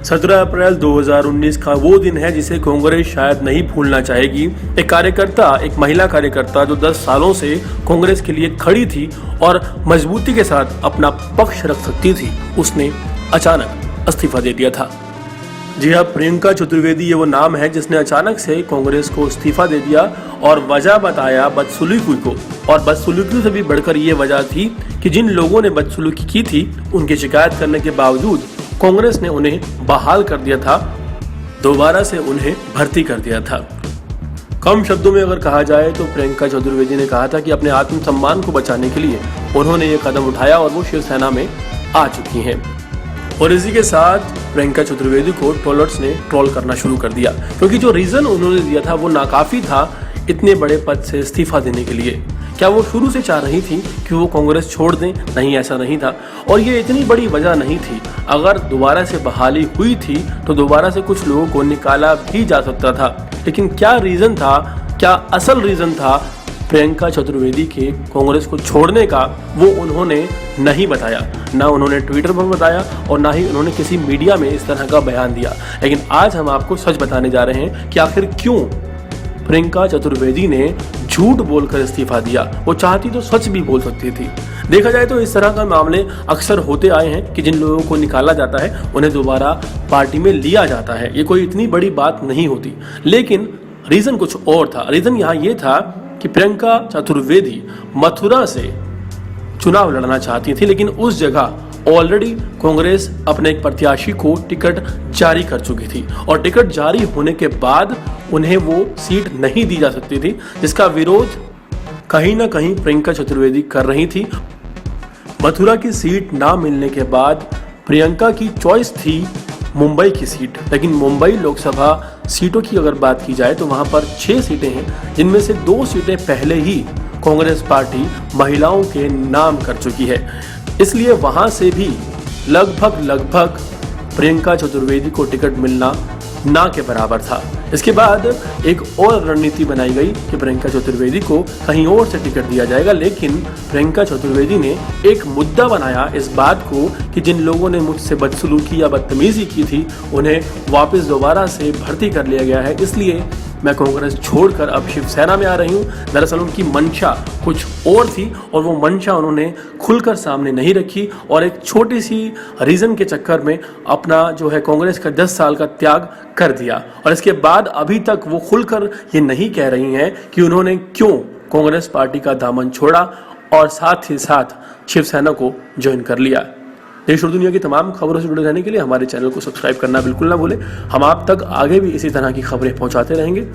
17 अप्रैल 2019 का वो दिन है जिसे कांग्रेस शायद नहीं भूलना चाहेगी। एक कार्यकर्ता, एक महिला कार्यकर्ता जो 10 सालों से कांग्रेस के लिए खड़ी थी और मजबूती के साथ अपना पक्ष रख सकती थी, उसने अचानक इस्तीफा दे दिया था। जी हाँ, प्रियंका चतुर्वेदी ये वो नाम है जिसने अचानक से कांग्रेस को इस्तीफा दे दिया और वजह बताया बदसलूकी को। और बदसलूकी से भी बढ़कर ये वजह थी कि जिन लोगों ने बदसलूकी की थी उनकी शिकायत करने के बावजूद कांग्रेस ने उन्हें बहाल कर दिया था, दोबारा से उन्हें भर्ती कर दिया था। कम शब्दों में अगर कहा जाए तो प्रियंका चतुर्वेदी ने कहा था कि अपने आत्मसम्मान को बचाने के लिए उन्होंने ये कदम उठाया और वो शिवसेना में आ चुकी हैं। और इसी के साथ प्रियंका चतुर्वेदी को ट्रोलर्स ने ट्रोल करना शुरू कर दिया, क्योंकि जो रीजन उन्होंने दिया था वो नाकाफी था इतने बड़े पद से इस्तीफा देने के लिए। क्या वो शुरू से चाह रही थी कि वो कांग्रेस छोड़ दें? नहीं, ऐसा नहीं था। और ये इतनी बड़ी वजह नहीं थी। अगर दोबारा से बहाली हुई थी तो दोबारा से कुछ लोगों को निकाला भी जा सकता था। लेकिन क्या रीजन था, क्या असल रीजन था प्रियंका चतुर्वेदी के कांग्रेस को छोड़ने का, वो उन्होंने नहीं बताया। ना उन्होंने ट्विटर पर बताया और ना ही उन्होंने किसी मीडिया में इस तरह का बयान दिया। लेकिन आज हम आपको सच बताने जा रहे हैं कि आखिर क्यों प्रियंका चतुर्वेदी ने झूठ बोलकर इस्तीफा दिया। वो चाहती तो सच भी बोल सकती थी। देखा जाए तो इस तरह का मामले अक्सर होते आए हैं कि जिन लोगों को निकाला जाता है उन्हें दोबारा पार्टी में लिया जाता है। ये कोई इतनी बड़ी बात नहीं होती। लेकिन रीजन कुछ और था। रीजन यहाँ ये था कि प्रियंका चतुर्वेदी मथुरा से चुनाव लड़ना चाहती थी, लेकिन उस जगह ऑलरेडी कांग्रेस अपने एक प्रत्याशी को टिकट जारी कर चुकी थी और टिकट जारी होने के बाद उन्हें वो सीट नहीं दी जा सकती थी, जिसका विरोध कहीं ना कहीं प्रियंका चतुर्वेदी कर रही थी। मथुरा की सीट ना मिलने के बाद प्रियंका की चॉइस थी मुंबई की सीट। लेकिन मुंबई लोकसभा सीटों की अगर बात की जाए तो वहां पर 6 सीटें हैं, जिनमें से 2 सीटें पहले ही कांग्रेस पार्टी महिलाओं के नाम कर चुकी है। इसलिए वहां से भी लगभग प्रियंका चतुर्वेदी को टिकट मिलना ना के बराबर था। इसके बाद एक और रणनीति बनाई गई कि प्रियंका चतुर्वेदी को कहीं और से टिकट दिया जाएगा। लेकिन प्रियंका चतुर्वेदी ने एक मुद्दा बनाया इस बात को कि जिन लोगों ने मुझसे बदसलूकी या बदतमीजी की थी उन्हें वापस दोबारा से भर्ती कर लिया गया है, इसलिए मैं कांग्रेस छोड़कर अब शिवसेना में आ रही हूँ। दरअसल उनकी मंशा कुछ और थी और वो मंशा उन्होंने खुलकर सामने नहीं रखी और एक छोटी सी रीज़न के चक्कर में अपना जो है कांग्रेस का 10 साल का त्याग कर दिया। और इसके बाद अभी तक वो खुलकर ये नहीं कह रही हैं कि उन्होंने क्यों कांग्रेस पार्टी का दामन छोड़ा और साथ ही साथ शिवसेना को ज्वाइन कर लिया। देश और दुनिया की तमाम खबरों से जुड़े रहने के लिए हमारे चैनल को सब्सक्राइब करना बिल्कुल ना भूलें। हम आप तक आगे भी इसी तरह की खबरें पहुंचाते रहेंगे।